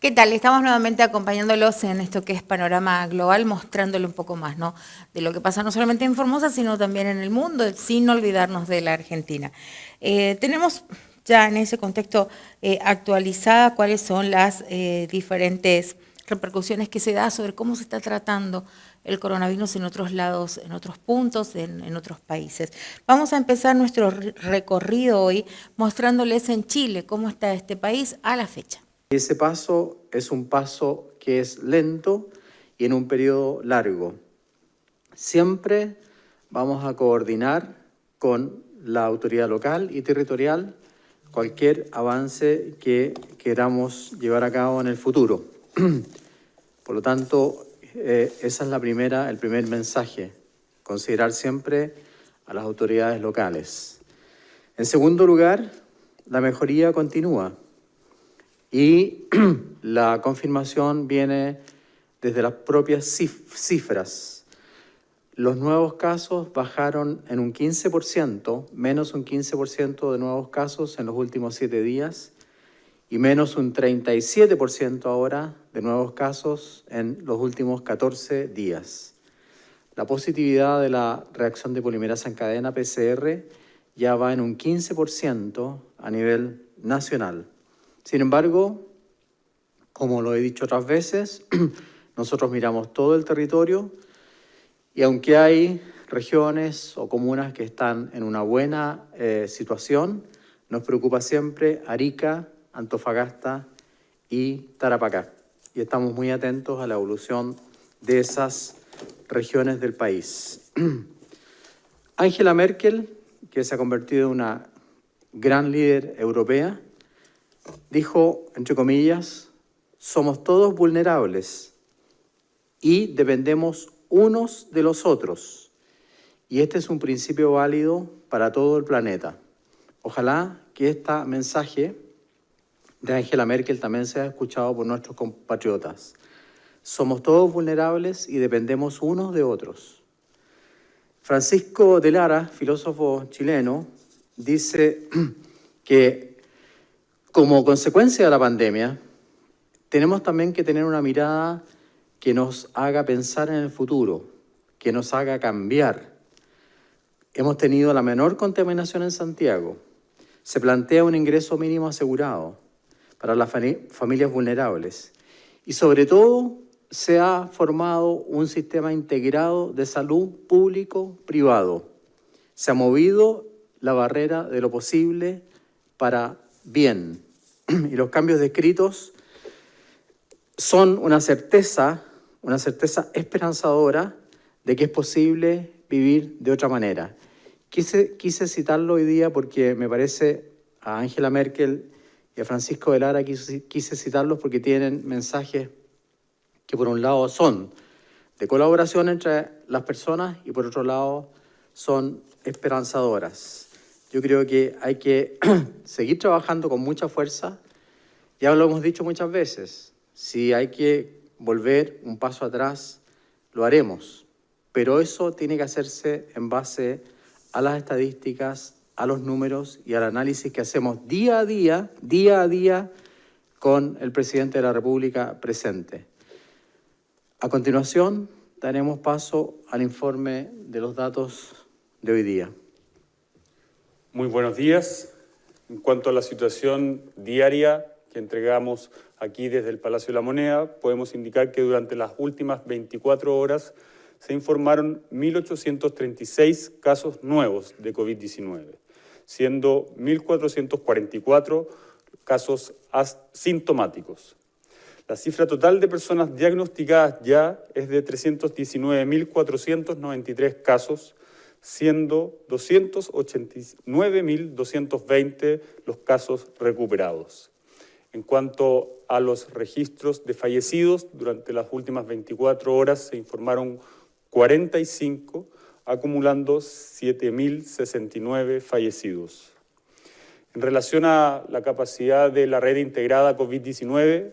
¿Qué tal? Estamos nuevamente acompañándolos en esto que es Panorama Global, mostrándole un poco más, ¿no?, de lo que pasa no solamente en Formosa, sino también en el mundo, sin olvidarnos de la Argentina. Tenemos ya en ese contexto actualizada cuáles son las diferentes repercusiones que se da sobre cómo se está tratando el coronavirus en otros lados, en otros puntos, en otros países. Vamos a empezar nuestro recorrido hoy mostrándoles en Chile cómo está este país a la fecha. Ese paso es un paso que es lento y en un periodo largo. Siempre vamos a coordinar con la autoridad local y territorial cualquier avance que queramos llevar a cabo en el futuro. Por lo tanto, esa es el primer mensaje, considerar siempre a las autoridades locales. En segundo lugar, la mejoría continúa. Y la confirmación viene desde las propias cifras. Los nuevos casos bajaron en un 15%, menos un 15% de nuevos casos en los últimos 7 días y menos un 37% ahora de nuevos casos en los últimos 14 días. La positividad de la reacción de polimerasa en cadena PCR ya va en un 15% a nivel nacional. Sin embargo, como lo he dicho otras veces, nosotros miramos todo el territorio y aunque hay regiones o comunas que están en una buena situación, nos preocupa siempre Arica, Antofagasta y Tarapacá. Y estamos muy atentos a la evolución de esas regiones del país. Angela Merkel, que se ha convertido en una gran líder europea, dijo, entre comillas, somos todos vulnerables y dependemos unos de los otros. Y este es un principio válido para todo el planeta. Ojalá que este mensaje de Angela Merkel también sea escuchado por nuestros compatriotas. Somos todos vulnerables y dependemos unos de otros. Francisco de Lara, filósofo chileno, dice que como consecuencia de la pandemia, tenemos también que tener una mirada que nos haga pensar en el futuro, que nos haga cambiar. Hemos tenido la menor contaminación en Santiago. Se plantea un ingreso mínimo asegurado para las familias vulnerables. Y sobre todo, se ha formado un sistema integrado de salud público-privado. Se ha movido la barrera de lo posible para bien. Y los cambios descritos son una certeza esperanzadora de que es posible vivir de otra manera. Quise citarlo hoy día porque me parece a Angela Merkel y a Francisco de Lara, quise citarlos porque tienen mensajes que por un lado son de colaboración entre las personas y por otro lado son esperanzadoras. Yo creo que hay que seguir trabajando con mucha fuerza. Ya lo hemos dicho muchas veces, si hay que volver un paso atrás, lo haremos. Pero eso tiene que hacerse en base a las estadísticas, a los números y al análisis que hacemos día a día con el presidente de la República presente. A continuación, daremos paso al informe de los datos de hoy día. Muy buenos días. En cuanto a la situación diaria que entregamos aquí desde el Palacio de la Moneda, podemos indicar que durante las últimas 24 horas se informaron 1.836 casos nuevos de COVID-19, siendo 1.444 casos asintomáticos. La cifra total de personas diagnosticadas ya es de 319.493 casos, siendo 289.220 los casos recuperados. En cuanto a los registros de fallecidos, durante las últimas 24 horas se informaron 45, acumulando 7.069 fallecidos. En relación a la capacidad de la red integrada COVID-19,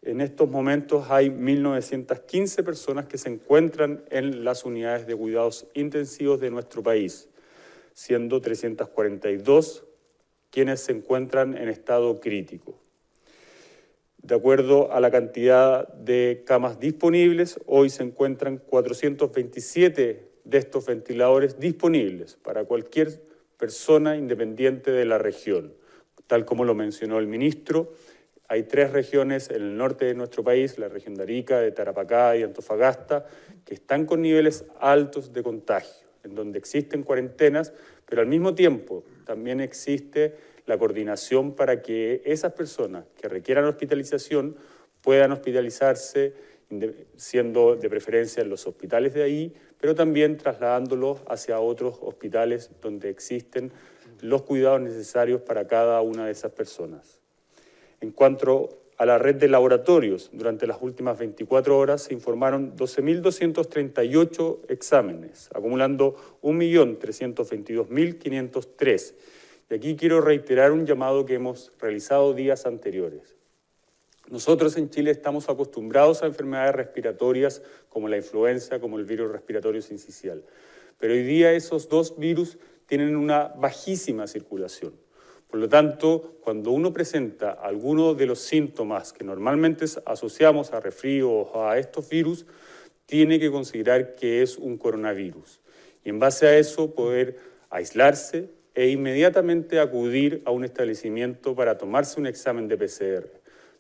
en estos momentos hay 1.915 personas que se encuentran en las unidades de cuidados intensivos de nuestro país, siendo 342 quienes se encuentran en estado crítico. De acuerdo a la cantidad de camas disponibles, hoy se encuentran 427 de estos ventiladores disponibles para cualquier persona independiente de la región. Tal como lo mencionó el ministro, hay 3 regiones en el norte de nuestro país, la región de Arica, de Tarapacá y Antofagasta, que están con niveles altos de contagio, en donde existen cuarentenas, pero al mismo tiempo también existe la coordinación para que esas personas que requieran hospitalización puedan hospitalizarse, siendo de preferencia en los hospitales de ahí, pero también trasladándolos hacia otros hospitales donde existen los cuidados necesarios para cada una de esas personas. En cuanto a la red de laboratorios, durante las últimas 24 horas se informaron 12.238 exámenes, acumulando 1.322.503. Y aquí quiero reiterar un llamado que hemos realizado días anteriores. Nosotros en Chile estamos acostumbrados a enfermedades respiratorias como la influenza, como el virus respiratorio sincicial. Pero hoy día esos 2 virus tienen una bajísima circulación. Por lo tanto, cuando uno presenta alguno de los síntomas que normalmente asociamos a resfrío o a estos virus, tiene que considerar que es un coronavirus. Y en base a eso poder aislarse e inmediatamente acudir a un establecimiento para tomarse un examen de PCR.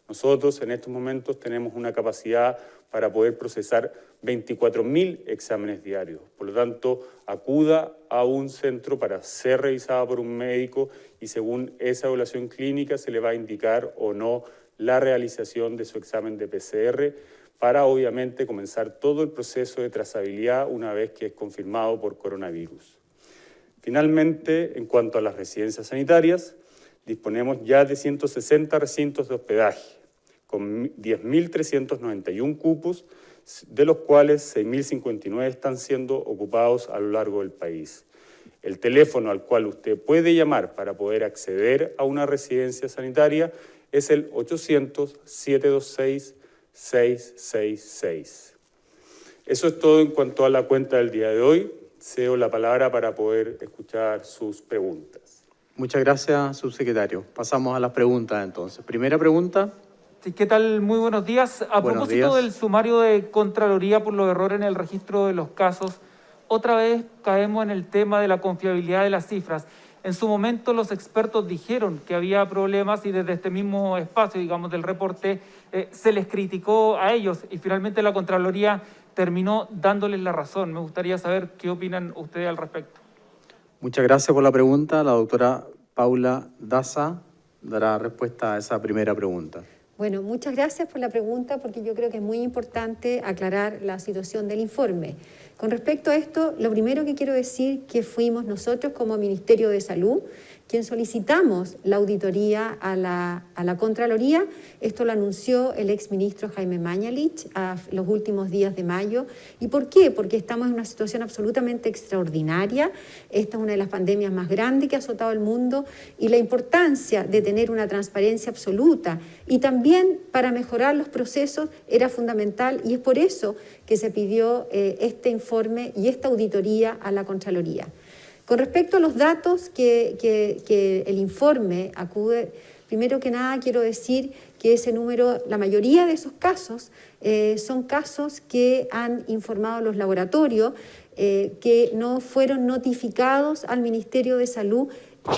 Nosotros en estos momentos tenemos una capacidad para poder procesar 24.000 exámenes diarios. Por lo tanto, acuda a un centro para ser revisado por un médico y según esa evaluación clínica se le va a indicar o no la realización de su examen de PCR para obviamente comenzar todo el proceso de trazabilidad una vez que es confirmado por coronavirus. Finalmente, en cuanto a las residencias sanitarias, disponemos ya de 160 recintos de hospedaje, con 10.391 cupos, de los cuales 6.059 están siendo ocupados a lo largo del país. El teléfono al cual usted puede llamar para poder acceder a una residencia sanitaria es el 800-726-666. Eso es todo en cuanto a la cuenta del día de hoy. Cedo la palabra para poder escuchar sus preguntas. Muchas gracias, subsecretario. Pasamos a las preguntas entonces. Primera pregunta. Sí, ¿qué tal? Muy buenos días. A Buenos propósito días. del sumario de Contraloría por los errores en el registro de los casos, otra vez caemos en el tema de la confiabilidad de las cifras. En su momento los expertos dijeron que había problemas y desde este mismo espacio, digamos, del reporte, se les criticó a ellos y finalmente la Contraloría terminó dándoles la razón. Me gustaría saber qué opinan ustedes al respecto. Muchas gracias por la pregunta. La doctora Paula Daza dará respuesta a esa primera pregunta. Bueno, muchas gracias por la pregunta porque yo creo que es muy importante aclarar la situación del informe. Con respecto a esto, lo primero que quiero decir que fuimos nosotros como Ministerio de Salud quien solicitamos la auditoría a la Contraloría. Esto lo anunció el exministro Jaime Mañalich a los últimos días de mayo. ¿Y por qué? Porque estamos en una situación absolutamente extraordinaria. Esta es una de las pandemias más grandes que ha azotado el mundo y la importancia de tener una transparencia absoluta y también para mejorar los procesos era fundamental y es por eso que se pidió este informe y esta auditoría a la Contraloría. Con respecto a los datos que el informe acude, primero que nada quiero decir que ese número, la mayoría de esos casos son casos que han informado los laboratorios, que no fueron notificados al Ministerio de Salud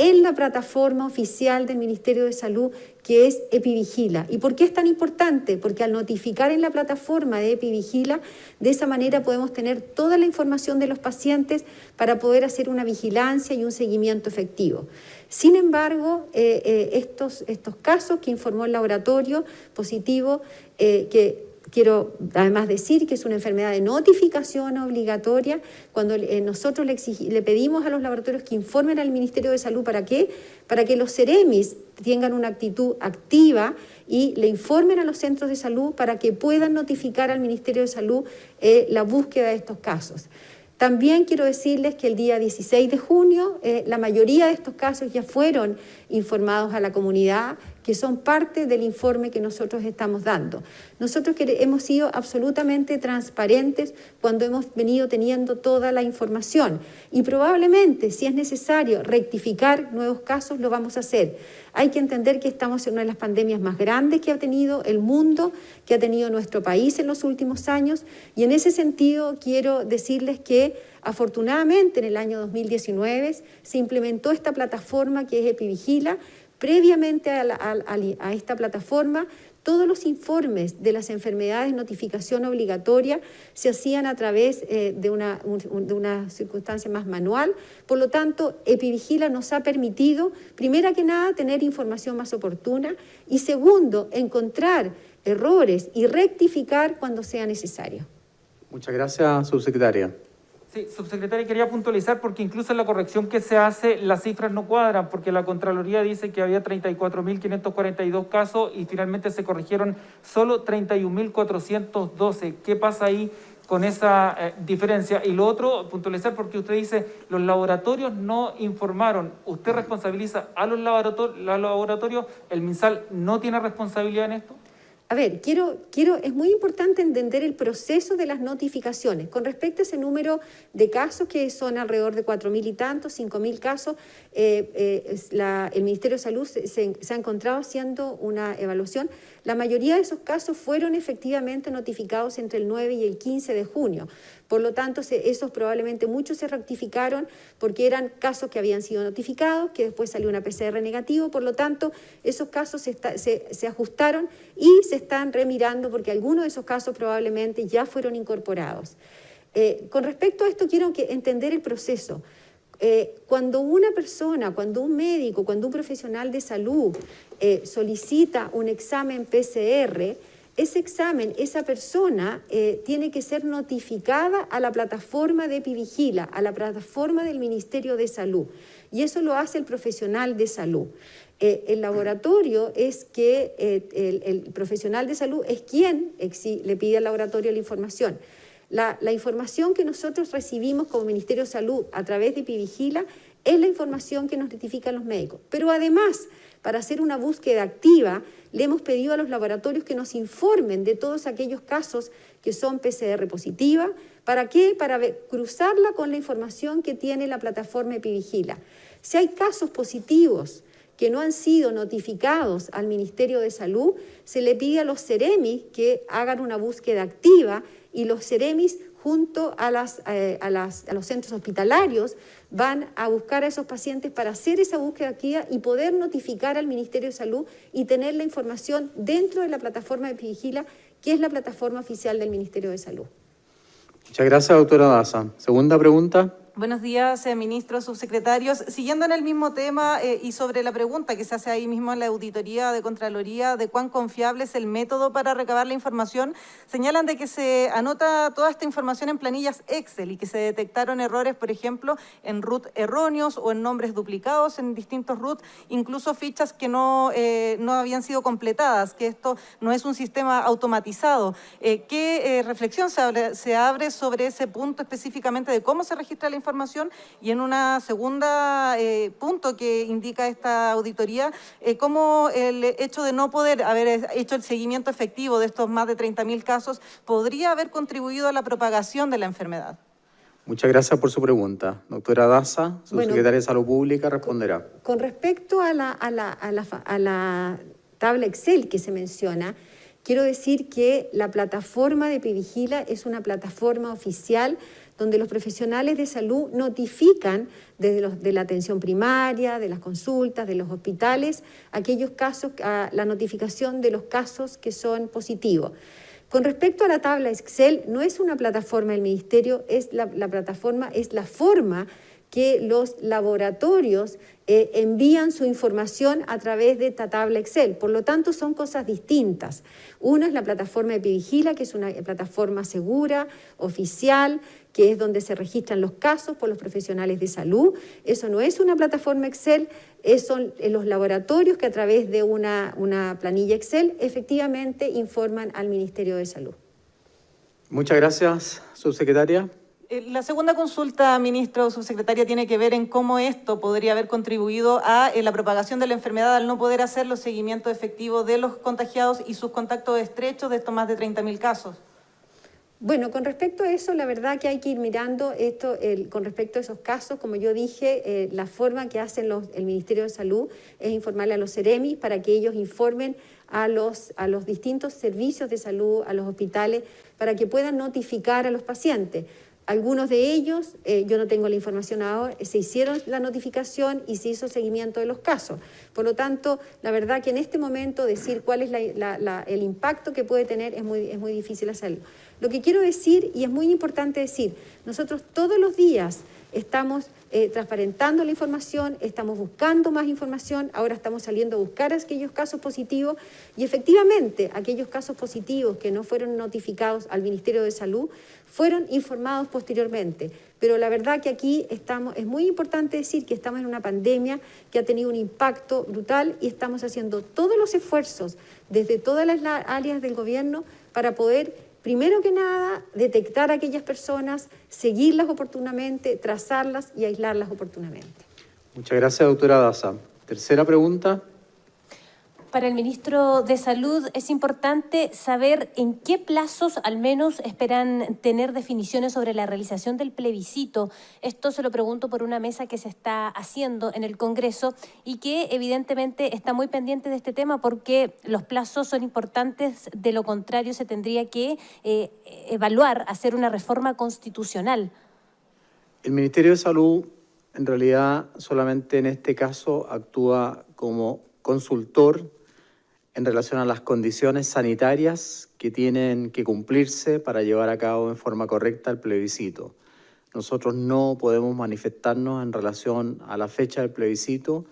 en la plataforma oficial del Ministerio de Salud, que es Epivigila. ¿Y por qué es tan importante? Porque al notificar en la plataforma de Epivigila, de esa manera podemos tener toda la información de los pacientes para poder hacer una vigilancia y un seguimiento efectivo. Sin embargo, estos casos que informó el laboratorio positivo, que quiero además decir que es una enfermedad de notificación obligatoria. Cuando nosotros le pedimos a los laboratorios que informen al Ministerio de Salud, ¿para qué? Para que los Ceremis tengan una actitud activa y le informen a los centros de salud para que puedan notificar al Ministerio de Salud la búsqueda de estos casos. También quiero decirles que el día 16 de junio la mayoría de estos casos ya fueron informados a la comunidad, que son parte del informe que nosotros estamos dando. Nosotros hemos sido absolutamente transparentes cuando hemos venido teniendo toda la información y probablemente, si es necesario rectificar nuevos casos, lo vamos a hacer. Hay que entender que estamos en una de las pandemias más grandes que ha tenido el mundo, que ha tenido nuestro país en los últimos años, y en ese sentido quiero decirles que afortunadamente en el año 2019 se implementó esta plataforma que es Epivigila. Previamente a esta plataforma, todos los informes de las enfermedades de notificación obligatoria se hacían a través de una circunstancia más manual. Por lo tanto, Epivigila nos ha permitido, primero que nada, tener información más oportuna y segundo, encontrar errores y rectificar cuando sea necesario. Muchas gracias, subsecretaria. Sí, subsecretaria, quería puntualizar porque incluso en la corrección que se hace las cifras no cuadran porque la Contraloría dice que había 34.542 casos y finalmente se corrigieron solo 31.412. ¿Qué pasa ahí con esa diferencia? Y lo otro, puntualizar porque usted dice los laboratorios no informaron. ¿Usted responsabiliza a los laboratorios? ¿El MinSal no tiene responsabilidad en esto? A ver, es muy importante entender el proceso de las notificaciones. Con respecto a ese número de casos, que son alrededor de 4.000 y tantos, 5.000 casos, el Ministerio de Salud se ha encontrado haciendo una evaluación. La mayoría de esos casos fueron efectivamente notificados entre el 9 y el 15 de junio. Por lo tanto, esos probablemente muchos se rectificaron porque eran casos que habían sido notificados, que después salió una PCR negativo. Por lo tanto, esos casos se ajustaron y se están remirando porque algunos de esos casos probablemente ya fueron incorporados. Con respecto a esto, quiero entender el proceso. Cuando una persona, cuando un médico, cuando un profesional de salud solicita un examen PCR, ese examen, esa persona tiene que ser notificada a la plataforma de Epivigila, a la plataforma del Ministerio de Salud. Y eso lo hace el profesional de salud. El laboratorio es que el profesional de salud es quien le pide al laboratorio la información. La información que nosotros recibimos como Ministerio de Salud a través de Epivigila es la información que nos notifican los médicos. Pero además, para hacer una búsqueda activa, le hemos pedido a los laboratorios que nos informen de todos aquellos casos que son PCR positiva. ¿Para qué? Para cruzarla con la información que tiene la plataforma Epivigila. Si hay casos positivos que no han sido notificados al Ministerio de Salud, se le pide a los Ceremis que hagan una búsqueda activa y los Ceremis junto a los centros hospitalarios van a buscar a esos pacientes para hacer esa búsqueda activa y poder notificar al Ministerio de Salud y tener la información dentro de la plataforma de Epivigila, que es la plataforma oficial del Ministerio de Salud. Muchas gracias, doctora Daza. Segunda pregunta. Buenos días, ministros, subsecretarios. Siguiendo en el mismo tema y sobre la pregunta que se hace ahí mismo en la auditoría de Contraloría de cuán confiable es el método para recabar la información, señalan de que se anota toda esta información en planillas Excel y que se detectaron errores, por ejemplo, en RUT erróneos o en nombres duplicados en distintos RUT, incluso fichas que no habían sido completadas, que esto no es un sistema automatizado. ¿Qué reflexión se abre sobre ese punto específicamente de cómo se registra la información? Y en una segunda punto que indica esta auditoría, cómo el hecho de no poder haber hecho el seguimiento efectivo de estos más de 30.000 casos podría haber contribuido a la propagación de la enfermedad. Muchas gracias por su pregunta. Doctora Daza, subsecretaria de Salud Pública, responderá. Con respecto a la tabla Excel que se menciona, quiero decir que la plataforma de Epivigila es una plataforma oficial donde los profesionales de salud notifican de la atención primaria, de las consultas, de los hospitales, aquellos casos, la notificación de los casos que son positivos. Con respecto a la tabla Excel, no es una plataforma del Ministerio, es la plataforma, es la forma que los laboratorios envían su información a través de esta tabla Excel. Por lo tanto, son cosas distintas. Una es la plataforma Epivigila, que es una plataforma segura, oficial, que es donde se registran los casos por los profesionales de salud. Eso no es una plataforma Excel, son los laboratorios que a través de una planilla Excel efectivamente informan al Ministerio de Salud. Muchas gracias, subsecretaria. La segunda consulta, ministro o subsecretaria, tiene que ver en cómo esto podría haber contribuido a la propagación de la enfermedad al no poder hacer los seguimientos efectivos de los contagiados y sus contactos estrechos de estos más de 30.000 casos. Bueno, con respecto a eso, la verdad que hay que ir mirando esto, con respecto a esos casos, como yo dije, la forma que hacen el Ministerio de Salud es informarle a los Ceremis para que ellos informen a los distintos servicios de salud, a los hospitales, para que puedan notificar a los pacientes. Algunos de ellos, yo no tengo la información ahora, se hicieron la notificación y se hizo seguimiento de los casos. Por lo tanto, la verdad que en este momento decir cuál es el impacto que puede tener es muy difícil hacerlo. Lo que quiero decir, y es muy importante decir, nosotros todos los días estamos transparentando la información, estamos buscando más información, ahora estamos saliendo a buscar aquellos casos positivos y efectivamente aquellos casos positivos que no fueron notificados al Ministerio de Salud fueron informados posteriormente. Pero la verdad que aquí es muy importante decir que estamos en una pandemia que ha tenido un impacto brutal y estamos haciendo todos los esfuerzos desde todas las áreas del gobierno para poder, primero que nada, detectar a aquellas personas, seguirlas oportunamente, trazarlas y aislarlas oportunamente. Muchas gracias, doctora Daza. Tercera pregunta. Para el ministro de Salud es importante saber en qué plazos al menos esperan tener definiciones sobre la realización del plebiscito. Esto se lo pregunto por una mesa que se está haciendo en el Congreso y que evidentemente está muy pendiente de este tema porque los plazos son importantes, de lo contrario se tendría que evaluar, hacer una reforma constitucional. El Ministerio de Salud en realidad solamente en este caso actúa como consultor en relación a las condiciones sanitarias que tienen que cumplirse para llevar a cabo en forma correcta el plebiscito. Nosotros no podemos manifestarnos en relación a la fecha del plebiscito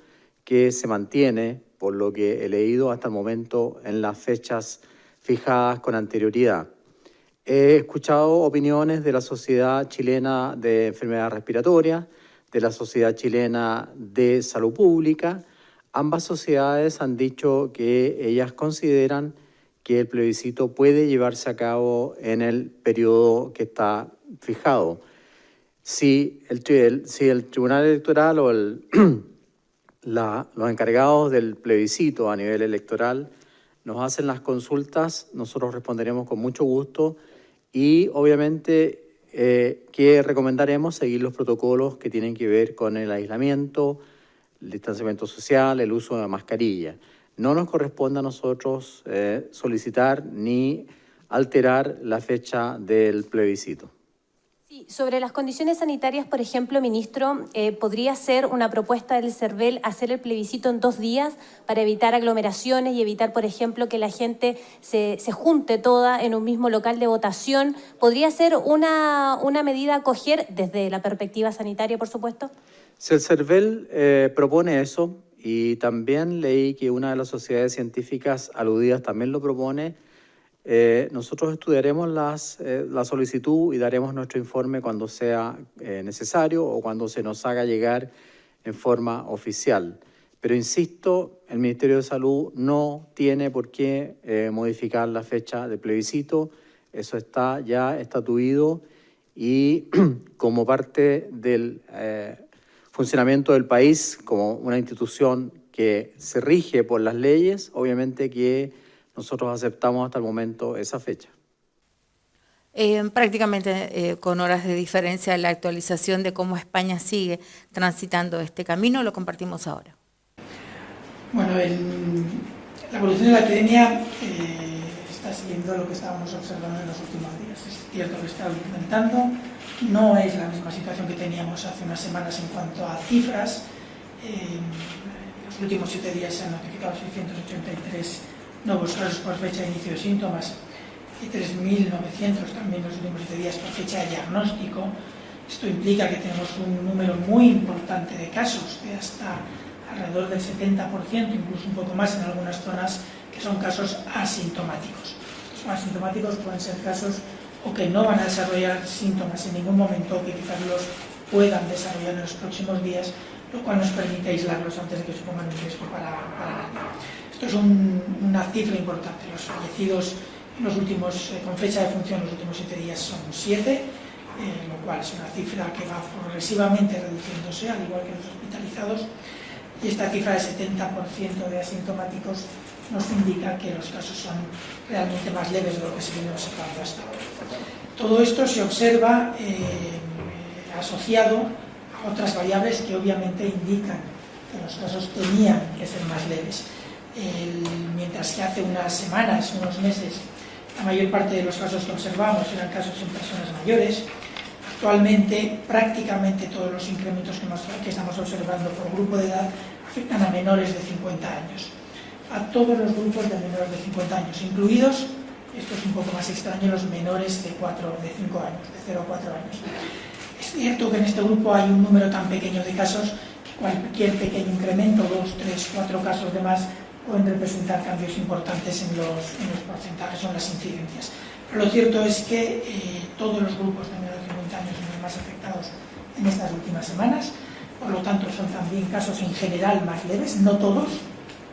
que se mantiene, por lo que he leído hasta el momento, en las fechas fijadas con anterioridad. He escuchado opiniones de la Sociedad Chilena de Enfermedades Respiratorias, de la Sociedad Chilena de Salud Pública. Ambas sociedades han dicho que ellas consideran que el plebiscito puede llevarse a cabo en el periodo que está fijado. Si el Tribunal Electoral o los encargados del plebiscito a nivel electoral nos hacen las consultas, nosotros responderemos con mucho gusto y obviamente que recomendaremos seguir los protocolos que tienen que ver con el aislamiento, el distanciamiento social, el uso de mascarilla. No nos corresponde a nosotros solicitar ni alterar la fecha del plebiscito. Sí, sobre las condiciones sanitarias, por ejemplo, ministro, ¿podría ser una propuesta del CERVEL hacer el plebiscito en 2 días para evitar aglomeraciones y evitar, por ejemplo, que la gente se junte toda en un mismo local de votación? ¿Podría ser una medida a coger desde la perspectiva sanitaria, por supuesto? Si el CERVEL propone eso, y también leí que una de las sociedades científicas aludidas también lo propone, nosotros estudiaremos la solicitud y daremos nuestro informe cuando sea necesario o cuando se nos haga llegar en forma oficial. Pero insisto, el Ministerio de Salud no tiene por qué modificar la fecha de plebiscito, eso está ya estatuido y como parte del funcionamiento del país, como una institución que se rige por las leyes, obviamente que nosotros aceptamos hasta el momento esa fecha. Prácticamente con horas de diferencia la actualización de cómo España sigue transitando este camino, lo compartimos ahora. Bueno, la evolución de la epidemia está siguiendo lo que estábamos observando en los últimos días. Es cierto que está aumentando, no es la misma situación que teníamos hace unas semanas en cuanto a cifras. En los últimos 7 días se han notificado 683 nuevos casos por fecha de inicio de síntomas y 3.900 también los últimos 7 días por fecha de diagnóstico. Esto implica que tenemos un número muy importante de casos, de hasta alrededor del 70%, incluso un poco más en algunas zonas, que son casos asintomáticos. Los asintomáticos pueden ser casos o que no van a desarrollar síntomas en ningún momento, o que quizás los puedan desarrollar en los próximos días, lo cual nos permite aislarlos antes de que supongan un riesgo para nadie. Esto es una cifra importante. Los fallecidos en los últimos, con fecha de función, los últimos 7 días son 7, lo cual es una cifra que va progresivamente reduciéndose, al igual que los hospitalizados, y esta cifra de 70% de asintomáticos nos indica que los casos son realmente más leves de lo que se viene observando hasta ahora. Todo esto se observa asociado a otras variables que obviamente indican que los casos tenían que ser más leves. Mientras que hace unas semanas, unos meses, la mayor parte de los casos que observamos eran casos en personas mayores, actualmente prácticamente todos los incrementos que estamos observando por grupo de edad afectan a menores de 50 años. A todos los grupos de menores de 50 años, incluidos, esto es un poco más extraño, los menores de 5 años, de 0 a 4 años. Es cierto que en este grupo hay un número tan pequeño de casos que cualquier pequeño incremento, 2, 3, 4 casos de más, pueden representar cambios importantes en los porcentajes o en las incidencias. Pero lo cierto es que todos los grupos de menores de 50 años son los más afectados en estas últimas semanas, por lo tanto son también casos en general más leves, no todos.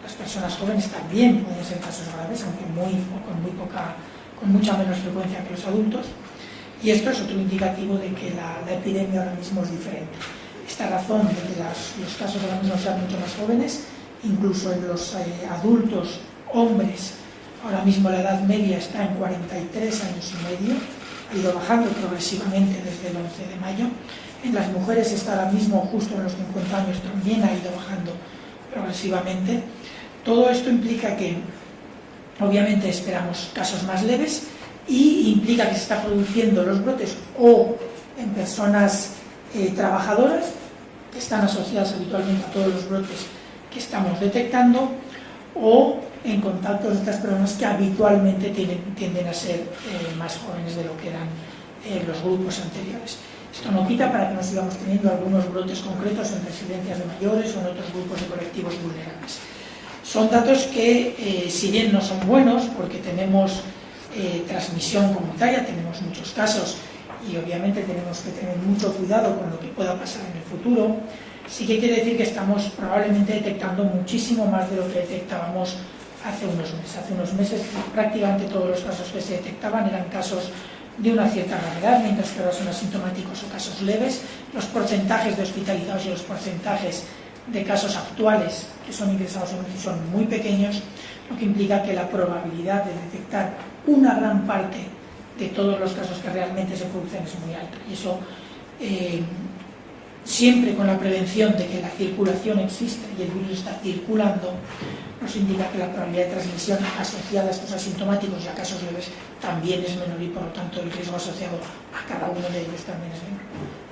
Las personas jóvenes también pueden ser casos graves, aunque con mucha menos frecuencia que los adultos. Y esto es otro indicativo de que la epidemia ahora mismo es diferente. Esta razón de que los casos ahora mismo sean mucho más jóvenes, incluso en los adultos hombres, ahora mismo la edad media está en 43 años y medio, ha ido bajando progresivamente desde el 11 de mayo. En las mujeres está ahora mismo justo en los 50 años, también ha ido bajando progresivamente. Todo esto implica que obviamente esperamos casos más leves y implica que se están produciendo los brotes o en personas trabajadoras, que están asociadas habitualmente a todos los brotes que estamos detectando, o en contactos de estas personas que habitualmente tienden a ser más jóvenes de lo que eran los grupos anteriores. Esto no quita para que nos sigamos teniendo algunos brotes concretos en residencias de mayores o en otros grupos de colectivos vulnerables. Son datos que, si bien no son buenos, porque tenemos transmisión comunitaria, tenemos muchos casos y obviamente tenemos que tener mucho cuidado con lo que pueda pasar en el futuro, sí que quiere decir que estamos probablemente detectando muchísimo más de lo que detectábamos hace unos meses. Hace unos meses prácticamente todos los casos que se detectaban eran casos de una cierta gravedad, mientras que ahora son asintomáticos o casos leves. Los porcentajes de hospitalizados y los porcentajes de casos actuales que son ingresados en UCI son muy pequeños, lo que implica que la probabilidad de detectar una gran parte de todos los casos que realmente se producen es muy alta. Y eso, siempre con la prevención de que la circulación existe y el virus está circulando, nos indica que la probabilidad de transmisión asociada a estos asintomáticos y a casos leves también es menor y por lo tanto el riesgo asociado a cada uno de ellos también es menor.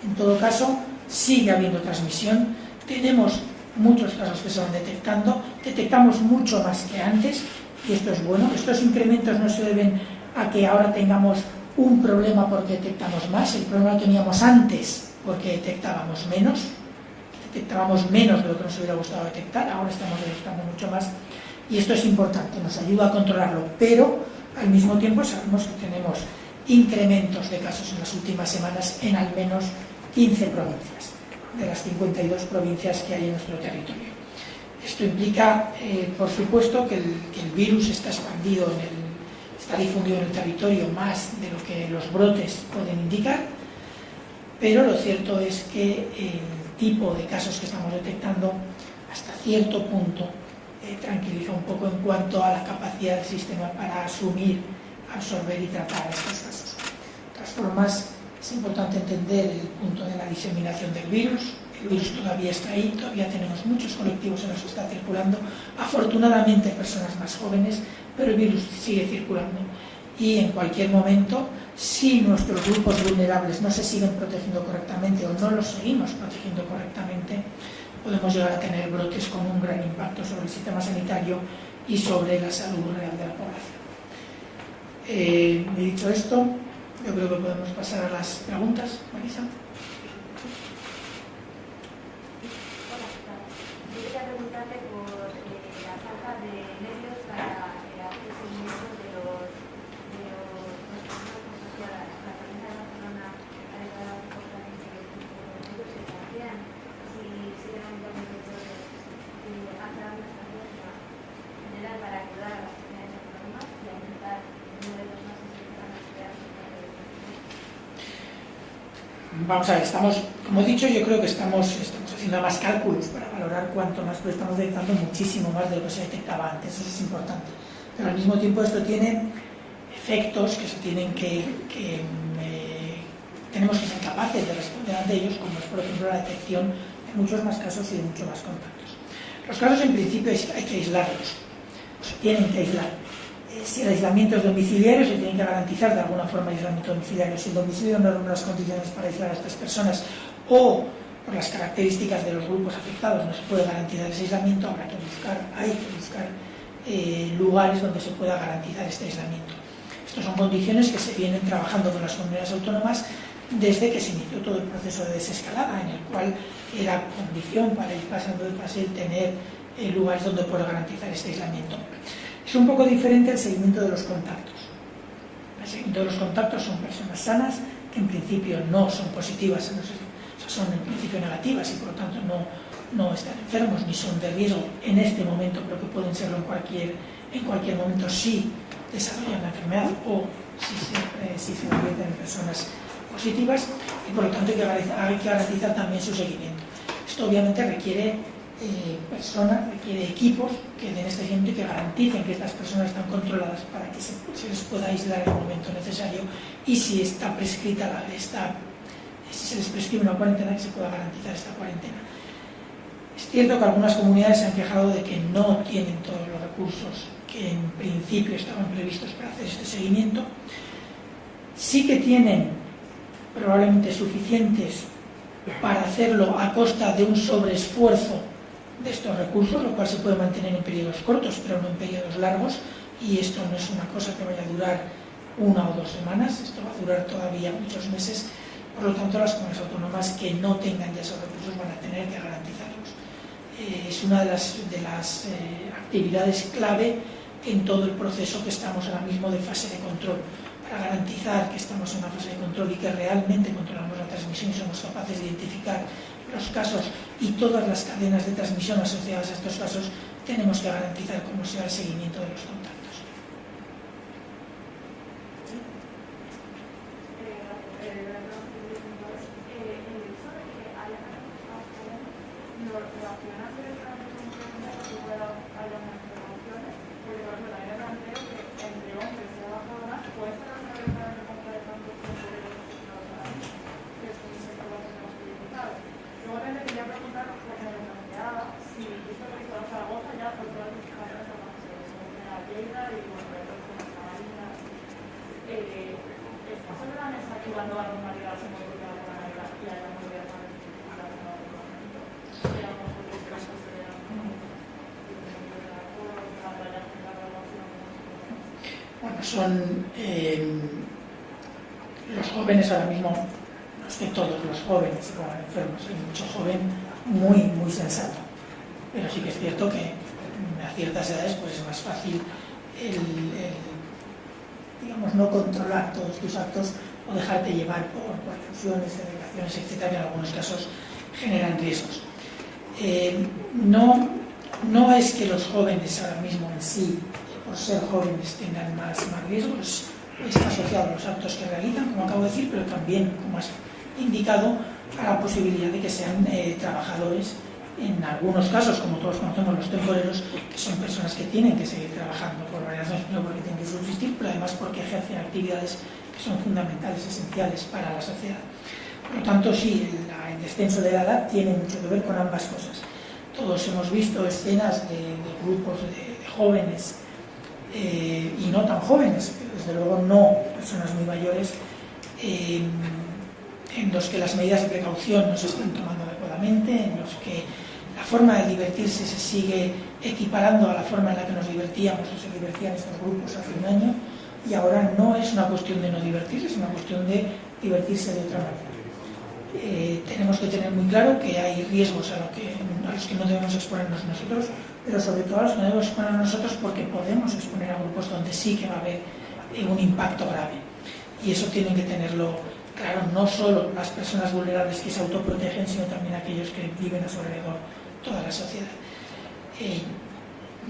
En todo caso, sigue habiendo transmisión, tenemos muchos casos que se van detectando, detectamos mucho más que antes y esto es bueno. Estos incrementos no se deben a que ahora tengamos un problema porque detectamos más, el problema lo teníamos antes porque detectábamos menos de lo que nos hubiera gustado detectar, ahora estamos detectando mucho más y esto es importante, nos ayuda a controlarlo, pero al mismo tiempo sabemos que tenemos incrementos de casos en las últimas semanas en al menos 15 provincias, de las 52 provincias que hay en nuestro territorio. Esto implica, por supuesto, que el virus está está difundido en el territorio más de lo que los brotes pueden indicar, pero lo cierto es que el tipo de casos que estamos detectando hasta cierto punto tranquiliza un poco en cuanto a la capacidad del sistema para asumir, absorber y tratar estos casos. De todas formas, es importante entender el punto de la diseminación del virus. El virus todavía está ahí, todavía tenemos muchos colectivos en los que está circulando, afortunadamente personas más jóvenes, pero el virus sigue circulando y en cualquier momento, si nuestros grupos vulnerables no se siguen protegiendo correctamente o no los seguimos protegiendo correctamente, podemos llegar a tener brotes con un gran impacto sobre el sistema sanitario y sobre la salud real de la población. Dicho esto, Yo creo que podemos pasar a las preguntas, Marisa. Yo quería preguntarle por la falta de medios para hacer seguimiento de los asociadas. La provincia de Barcelona ha declarado correctamente que ellos se plantean si siguen aumentando los hacer alguna estrategia general para ayudar a las comunidades autónomas y aumentar el número de personas que se van a estudiar. Vamos a ver, como he dicho, yo creo que estamos haciendo más cálculos para valorar cuánto más, pero estamos detectando muchísimo más de lo que se detectaba antes, eso es importante. Pero al mismo tiempo esto tiene efectos que se tienen tenemos que ser capaces de responder ante ellos, como es por ejemplo la detección de muchos más casos y de muchos más contactos. Los casos en principio hay que aislarlos, se tienen que aislar. Si el aislamiento es domiciliario, se tiene que garantizar de alguna forma el aislamiento domiciliario. Si el domicilio no reúne las condiciones para aislar a estas personas o por las características de los grupos afectados no se puede garantizar ese aislamiento, hay que buscar lugares donde se pueda garantizar este aislamiento. Estas son condiciones que se vienen trabajando con las comunidades autónomas desde que se inició todo el proceso de desescalada, en el cual era condición para ir pasando de fase el tener lugares donde poder garantizar este aislamiento. Es un poco diferente el seguimiento de los contactos. El seguimiento de los contactos son personas sanas que en principio no son positivas, son en principio negativas y por lo tanto no están enfermos ni son de riesgo en este momento, pero que pueden serlo en cualquier momento si desarrollan la enfermedad o si se convierten en personas positivas y por lo tanto hay que garantizar también su seguimiento. Esto obviamente requiere requiere equipos que den este seguimiento y que garanticen que estas personas están controladas para que se les pueda aislar en el momento necesario y si está prescrita si se les prescribe una cuarentena, que se pueda garantizar esta cuarentena. Es cierto que algunas comunidades se han quejado de que no tienen todos los recursos que en principio estaban previstos para hacer este seguimiento. Sí que tienen probablemente suficientes para hacerlo a costa de un sobreesfuerzo de estos recursos, lo cual se puede mantener en periodos cortos, pero no en periodos largos, y esto no es una cosa que vaya a durar 1 o 2 semanas, esto va a durar todavía muchos meses, por lo tanto las comunidades autónomas que no tengan ya esos recursos van a tener que garantizarlos. Es una de las actividades clave en todo el proceso que estamos ahora mismo de fase de control, para garantizar que estamos en una fase de control y que realmente controlamos la transmisión y somos capaces de identificar los casos y todas las cadenas de transmisión asociadas a estos casos, tenemos que garantizar cómo sea el seguimiento de los contactos. Son los jóvenes ahora mismo, no es que todos los jóvenes se pongan enfermos, hay mucho joven muy sensato, pero sí que es cierto que a ciertas edades pues es más fácil digamos, no controlar todos tus actos o dejarte llevar por fusiones, celebraciones, etc., que en algunos casos generan riesgos. No es que los jóvenes ahora mismo en sí, por ser jóvenes, tengan más riesgos, está asociado a los actos que realizan, como acabo de decir, pero también, como has indicado, a la posibilidad de que sean trabajadores, en algunos casos, como todos conocemos, los temporeros, que son personas que tienen que seguir trabajando por varias razones, no porque tienen que subsistir, pero además porque ejercen actividades que son fundamentales, esenciales para la sociedad. Por lo tanto, sí, el descenso de la edad tiene mucho que ver con ambas cosas. Todos hemos visto escenas de grupos de jóvenes y no tan jóvenes, pero desde luego no personas muy mayores, en los que las medidas de precaución no se están tomando adecuadamente, en los que la forma de divertirse se sigue equiparando a la forma en la que nos divertíamos o se divertían estos grupos hace un año, y ahora no es una cuestión de no divertirse, es una cuestión de divertirse de otra manera. Tenemos que tener muy claro que hay riesgos a los que no debemos exponernos nosotros, pero sobre todo a los que no debemos exponernos nosotros porque podemos exponer a grupos donde sí que va a haber un impacto grave. Y eso tienen que tenerlo claro, no solo las personas vulnerables que se autoprotegen, sino también aquellos que viven a su alrededor, toda la sociedad.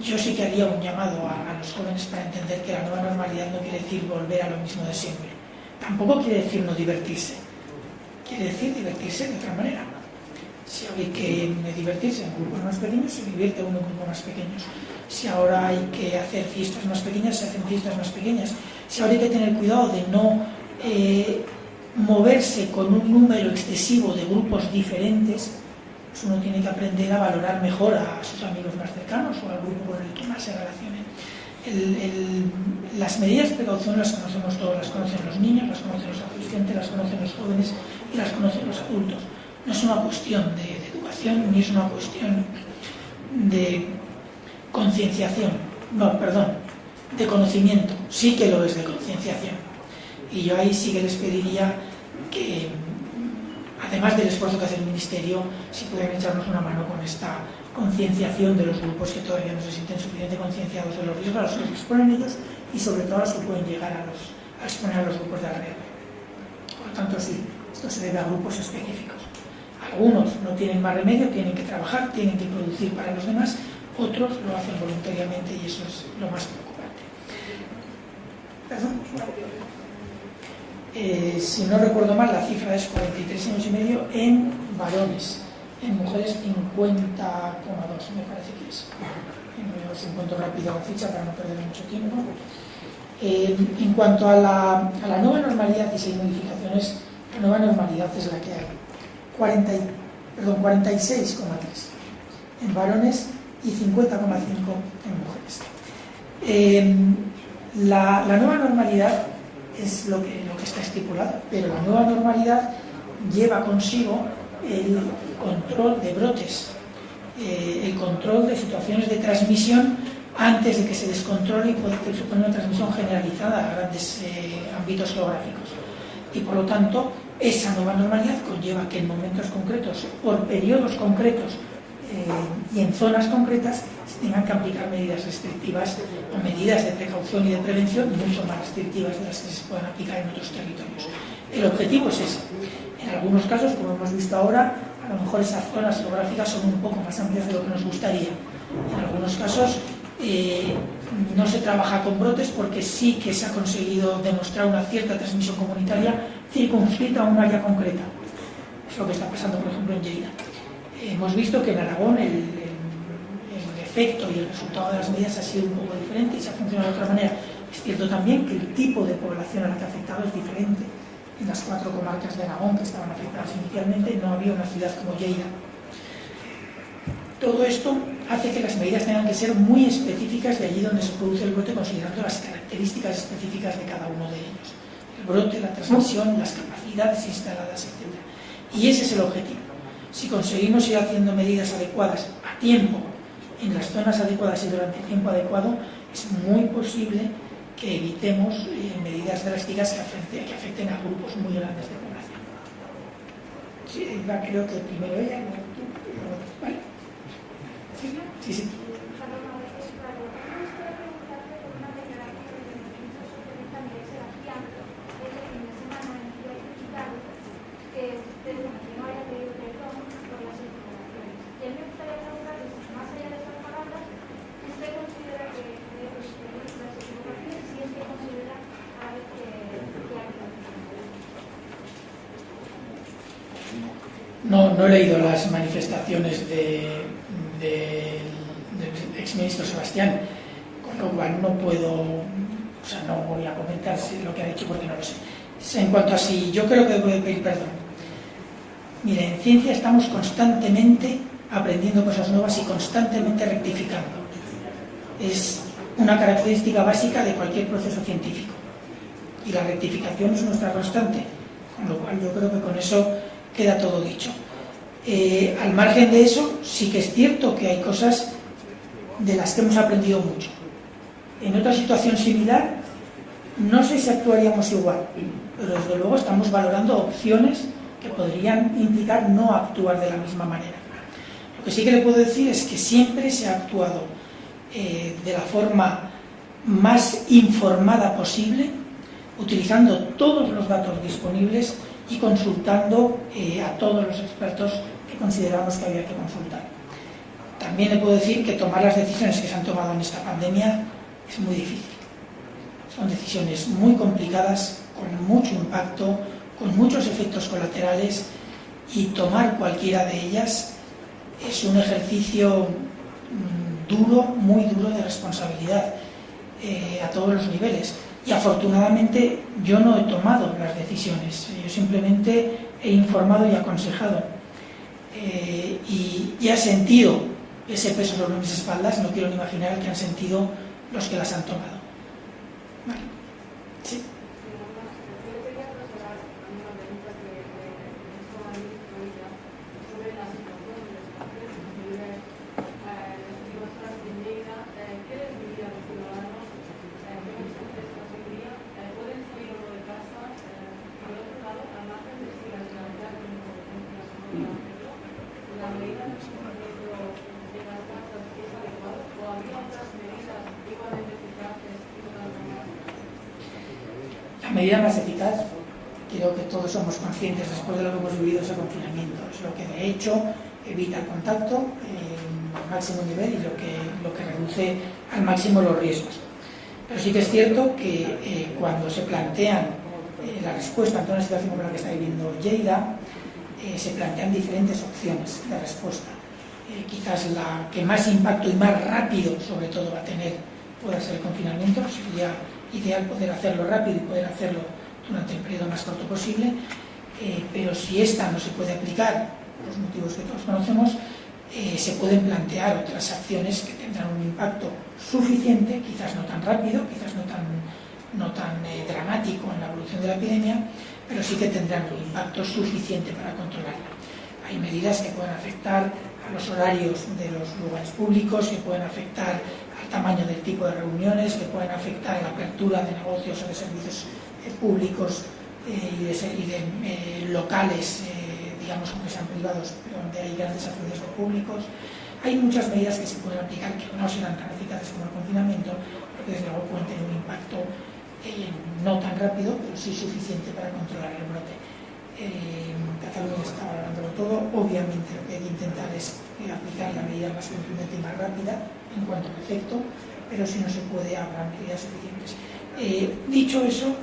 Yo sí que haría un llamado a los jóvenes para entender que la nueva normalidad no quiere decir volver a lo mismo de siempre. Tampoco quiere decir no divertirse. Quiere decir divertirse de otra manera. Si ahora hay que divertirse en grupos más pequeños, se divierte uno en grupos más pequeños. Si ahora hay que hacer fiestas más pequeñas, se hacen fiestas más pequeñas. Si ahora hay que tener cuidado de no moverse con un número excesivo de grupos diferentes, pues uno tiene que aprender a valorar mejor a sus amigos más cercanos o al grupo con el que más se relacione. Las medidas de precaución las conocemos todos, las conocen los niños, las conocen los adolescentes, las conocen los jóvenes y las conocen los adultos. No es una cuestión de educación ni es una cuestión de concienciación, de conocimiento, sí que lo es de concienciación. Y yo ahí sí que les pediría que, además del esfuerzo que hace el Ministerio, si pudieran echarnos una mano con esta concienciación de los grupos que todavía no se sienten suficientemente concienciados de los riesgos a los que se exponen ellos y sobre todo a los que pueden llegar a exponer a los grupos de alrededor. Por lo tanto, sí, esto se debe a grupos específicos. Algunos no tienen más remedio, tienen que trabajar, tienen que producir para los demás, otros lo hacen voluntariamente y eso es lo más preocupante. ¿Perdón? Si no recuerdo mal, la cifra es 43 años y medio en varones. En mujeres 50,2 me parece que es. A ver si encuentro rápido la ficha para no perder mucho tiempo. En cuanto a la nueva normalidad y si hay modificaciones, la nueva normalidad es la que hay. 46,3 en varones y 50,5 en mujeres. La nueva normalidad es lo que está estipulado, pero la nueva normalidad lleva consigo el control de brotes, el control de situaciones de transmisión antes de que se descontrole y pueda suponer una transmisión generalizada a grandes ámbitos geográficos. Y por lo tanto, esa nueva normalidad conlleva que en momentos concretos, por periodos concretos y en zonas concretas, se tengan que aplicar medidas restrictivas o medidas de precaución y de prevención mucho más restrictivas de las que se puedan aplicar en otros territorios. El objetivo es ese. En algunos casos, como hemos visto ahora, a lo mejor esas zonas geográficas son un poco más amplias de lo que nos gustaría. En algunos casos no se trabaja con brotes porque sí que se ha conseguido demostrar una cierta transmisión comunitaria circunscrita a un área concreta. Es lo que está pasando, por ejemplo, en Lleida. Hemos visto que en Aragón el efecto y el resultado de las medidas ha sido un poco diferente y se ha funcionado de otra manera. Es cierto también que el tipo de población a la que ha afectado es diferente. En las 4 comarcas de Aragón que estaban afectadas inicialmente no había una ciudad como Lleida. Todo esto hace que las medidas tengan que ser muy específicas de allí donde se produce el brote, considerando las características específicas de cada uno de ellos. El brote, la transmisión, las capacidades instaladas, etc. Y ese es el objetivo. Si conseguimos ir haciendo medidas adecuadas a tiempo, en las zonas adecuadas y durante el tiempo adecuado, es muy posible que evitemos medidas drásticas que afecten a grupos muy grandes de población. Sí, creo que primero ella, luego tú, ¿vale? Sí. No he leído las manifestaciones del exministro Sebastián, con lo cual no voy a comentar lo que ha dicho porque no lo sé. En cuanto a si yo creo que debo de pedir perdón, mire, en ciencia estamos constantemente aprendiendo cosas nuevas y constantemente rectificando. Es una característica básica de cualquier proceso científico y la rectificación es nuestra constante, con lo cual yo creo que con eso queda todo dicho. Al margen de eso, sí que es cierto que hay cosas de las que hemos aprendido mucho. En otra situación similar, No sé si actuaríamos igual, pero desde luego estamos valorando opciones que podrían implicar no actuar de la misma manera. Lo que sí que le puedo decir es que siempre se ha actuado de la forma más informada posible, utilizando todos los datos disponibles y consultando a todos los expertos que consideramos que había que consultar. También le puedo decir que tomar las decisiones que se han tomado en esta pandemia es muy difícil. Son decisiones muy complicadas, con mucho impacto, con muchos efectos colaterales, y tomar cualquiera de ellas es un ejercicio duro, muy duro de responsabilidad a todos los niveles. Y afortunadamente yo no he tomado las decisiones, yo simplemente he informado y aconsejado. Y he sentido ese peso sobre mis espaldas, no quiero ni imaginar el que han sentido los que las han tomado. Vale. Sí. La medida más eficaz, creo que todos somos conscientes después de lo que hemos vivido, ese confinamiento, es lo que de hecho evita el contacto al máximo nivel y lo que reduce al máximo los riesgos. Pero sí que es cierto que cuando se plantean la respuesta ante una situación como la que está viviendo Lleida, se plantean diferentes opciones de respuesta. Quizás la que más impacto y más rápido sobre todo va a tener pueda ser el confinamiento, sería ideal poder hacerlo rápido y poder hacerlo durante el periodo más corto posible, pero si esta no se puede aplicar, por los motivos que todos conocemos, se pueden plantear otras acciones que tendrán un impacto suficiente, quizás no tan rápido, quizás no tan dramático en la evolución de la epidemia, pero sí que tendrán un impacto suficiente para controlarla. Hay medidas que pueden afectar a los horarios de los lugares públicos, que pueden afectar al tamaño del tipo de reuniones, que pueden afectar a la apertura de negocios o de servicios públicos y de locales, digamos, aunque sean privados, pero donde hay grandes afluencias de públicos. Hay muchas medidas que se pueden aplicar que no serán tan eficaces como el confinamiento, pero que desde luego pueden tener un impacto no tan rápido, pero sí suficiente para controlar el brote. Cataluña está valorándolo todo. Obviamente lo que hay que intentar es aplicar la medida más contundente y más rápida en cuanto a efecto, pero si no se puede, habrá medidas suficientes. Dicho eso,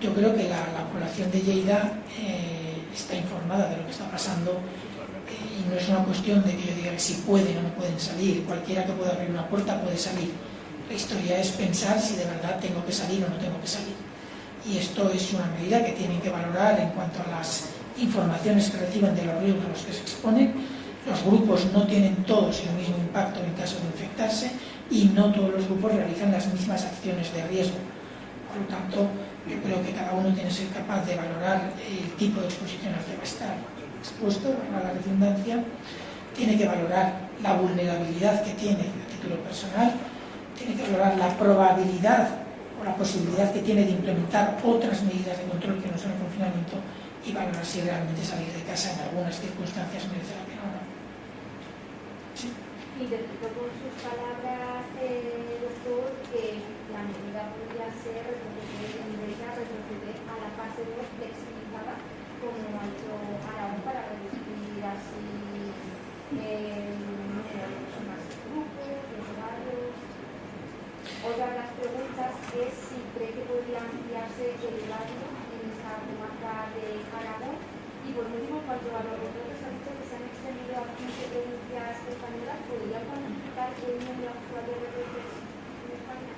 yo creo que la población de Lleida está informada de lo que está pasando y no es una cuestión de que yo diga que si pueden o no pueden salir. Cualquiera que pueda abrir una puerta puede salir. La historia es pensar si de verdad tengo que salir o no tengo que salir. Y esto es una medida que tienen que valorar en cuanto a las informaciones que reciben de los riesgos a los que se exponen. Los grupos no tienen todos el mismo impacto en caso de infectarse y no todos los grupos realizan las mismas acciones de riesgo. Por lo tanto, yo creo que cada uno tiene que ser capaz de valorar el tipo de exposición al que va a estar expuesto, a la redundancia, tiene que valorar la vulnerabilidad que tiene a título personal, tiene que valorar la probabilidad o la posibilidad que tiene de implementar otras medidas de control que no son el confinamiento y valorar si realmente salir de casa en algunas circunstancias merece la pena o no. Sí. Interpreto con sus palabras, doctor, que la medida podría ser retroceder a la fase 2 flexibilizada, como ha hecho Aragón, para reducir así el número de personas en grupos, los horarios. Otra de las preguntas es si cree que podría ampliarse el horario en esta comarca de Aragón. Y por último, en cuanto a los recortes, ha dicho que se han extendido a 15 provincias españolas. ¿Podría cuantificar el número actual de recortes en España?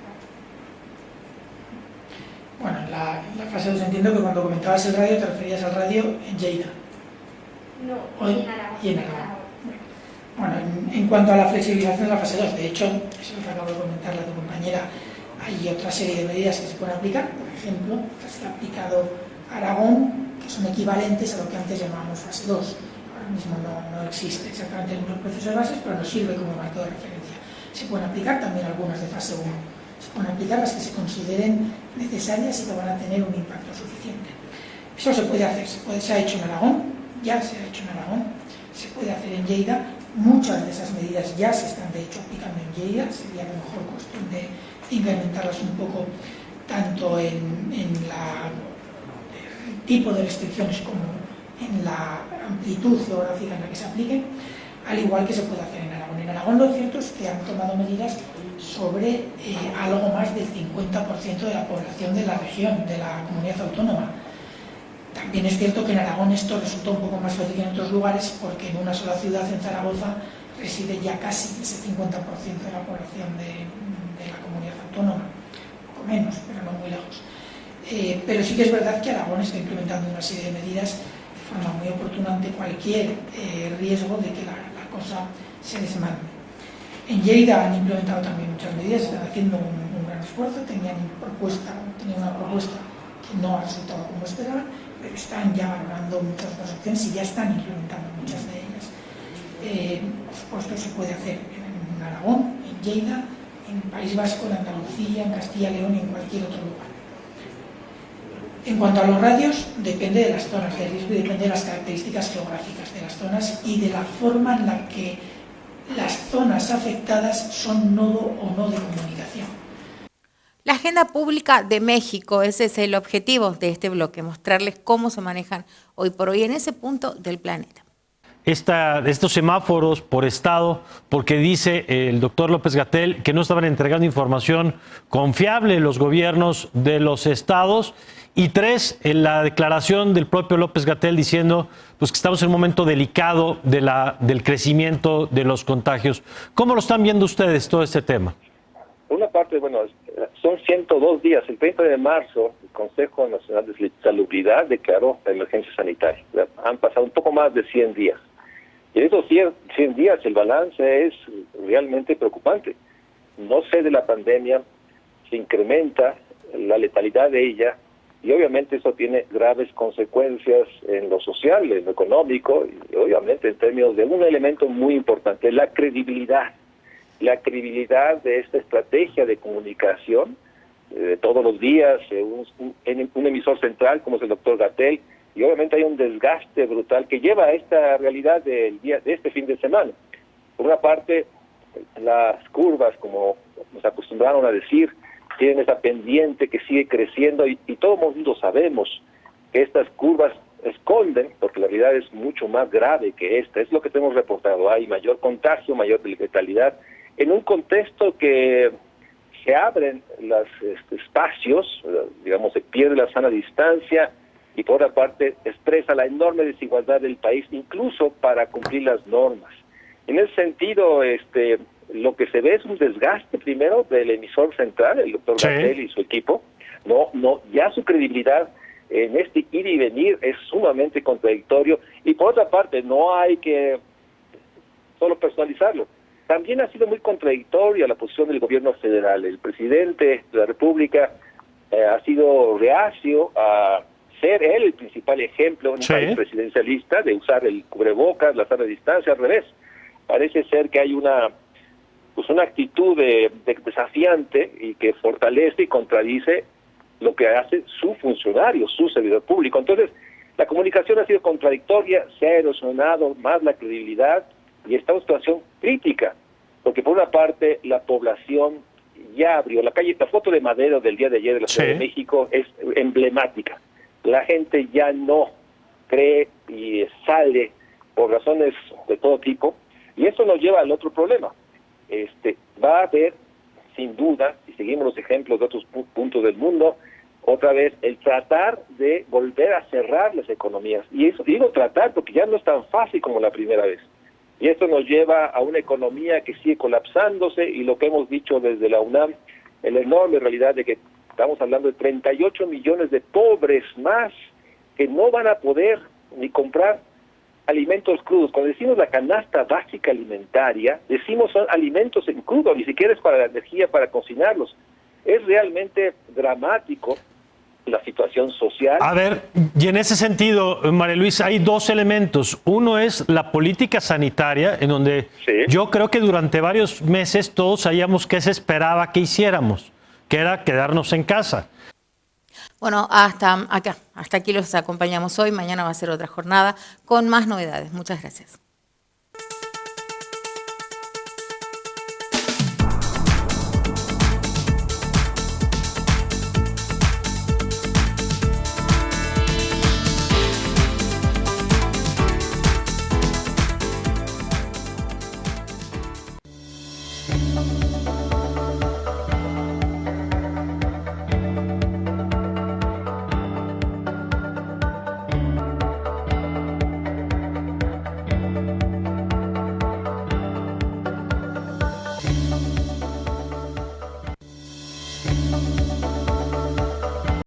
Bueno, la fase 2 entiendo que cuando comentabas el radio te referías al radio en Lleida. No, en Aragón. Y en Aragón. Bueno, en cuanto a la flexibilización de la fase 2, de hecho, eso es lo que acabo de comentarle a tu compañera, hay otra serie de medidas que se pueden aplicar, por ejemplo, las que ha aplicado Aragón, que son equivalentes a lo que antes llamábamos fase 2. Ahora mismo no existe exactamente el mismo proceso de bases, pero nos sirve como marco de referencia. Se pueden aplicar también algunas de fase 1. Se pueden aplicar las que se consideren necesarias y que van a tener un impacto suficiente. Eso se puede hacer, se ha hecho en Aragón, ya se ha hecho en Aragón, se puede hacer en Lleida. Muchas de esas medidas ya se están de hecho aplicando en Lleida, sería a lo mejor cuestión de incrementarlas un poco tanto en el tipo de restricciones como en la amplitud geográfica en la que se apliquen, al igual que se puede hacer en Aragón. En Aragón lo cierto es que han tomado medidas sobre algo más del 50% de la población de la región, de la comunidad autónoma. También es cierto que en Aragón esto resulta un poco más fácil que en otros lugares, porque en una sola ciudad, en Zaragoza, reside ya casi ese 50% de la población de la comunidad autónoma, un poco menos, pero no muy lejos. Pero sí que es verdad que Aragón está implementando una serie de medidas de forma muy oportuna ante cualquier riesgo de que la cosa se desmande. En Lleida han implementado también muchas medidas, están haciendo un gran esfuerzo, tenían una propuesta que no ha resultado como esperaban, pero están ya valorando muchas otras opciones y ya están implementando muchas de ellas. Por supuesto, se puede hacer en Aragón, en Lleida, en País Vasco, en Andalucía, en Castilla y León y en cualquier otro lugar. En cuanto a los radios, depende de las zonas de riesgo y depende de las características geográficas de las zonas y de la forma en la que las zonas afectadas son nodo o no de comunicación. La agenda pública de México, ese es el objetivo de este bloque, mostrarles cómo se manejan hoy por hoy en ese punto del planeta. Estos semáforos por estado, porque dice el doctor López-Gatell que no estaban entregando información confiable los gobiernos de los estados. Y tres, en la declaración del propio López-Gatell diciendo pues, que estamos en un momento delicado del crecimiento de los contagios. ¿Cómo lo están viendo ustedes todo este tema? Por una parte, bueno, son 102 días. El 30 de marzo, el Consejo Nacional de Salubridad declaró la emergencia sanitaria. Han pasado un poco más de 100 días. Y en esos 100 días el balance es realmente preocupante. No sé de la pandemia, se incrementa la letalidad de ella, y obviamente eso tiene graves consecuencias en lo social, en lo económico, y obviamente en términos de un elemento muy importante, la credibilidad de esta estrategia de comunicación, de todos los días, un emisor central como es el doctor Gatell, y obviamente hay un desgaste brutal que lleva a esta realidad de este fin de semana. Por una parte, las curvas, como nos acostumbraron a decir, tienen esa pendiente que sigue creciendo y todo el mundo sabemos que estas curvas esconden, porque la realidad es mucho más grave que esta, es lo que tenemos reportado, hay mayor contagio, mayor letalidad, en un contexto que se abren los espacios, digamos, se pierde la sana distancia y por otra parte expresa la enorme desigualdad del país, incluso para cumplir las normas. En ese sentido, lo que se ve es un desgaste primero del emisor central, el doctor Gatell y su equipo. Ya su credibilidad en este ir y venir es sumamente contradictorio y por otra parte no hay que solo personalizarlo. También ha sido muy contradictoria la posición del gobierno federal. El presidente de la República ha sido reacio a ser él el principal ejemplo en un país presidencialista de usar el cubrebocas, la sana distancia, al revés. Parece ser que hay una actitud desafiante y que fortalece y contradice lo que hace su funcionario, su servidor público. Entonces, la comunicación ha sido contradictoria, se ha erosionado más la credibilidad y está en una situación crítica, porque por una parte la población ya abrió la calle. La foto de Madero del día de ayer de la Ciudad de México es emblemática. La gente ya no cree y sale por razones de todo tipo, y eso nos lleva al otro problema. Va a haber, sin duda, si seguimos los ejemplos de otros puntos del mundo, otra vez el tratar de volver a cerrar las economías. Y eso digo tratar porque ya no es tan fácil como la primera vez. Y esto nos lleva a una economía que sigue colapsándose y lo que hemos dicho desde la UNAM, en la enorme realidad de que estamos hablando de 38 millones de pobres más que no van a poder ni comprar alimentos crudos. Cuando decimos la canasta básica alimentaria, decimos son alimentos en crudo, ni siquiera es para la energía, para cocinarlos. Es realmente dramático la situación social. A ver, y en ese sentido, María Luisa, hay dos elementos. Uno es la política sanitaria, en donde yo creo que durante varios meses todos sabíamos qué se esperaba que hiciéramos. que era quedarnos en casa. Bueno, hasta aquí los acompañamos hoy. Mañana va a ser otra jornada con más novedades. Muchas gracias.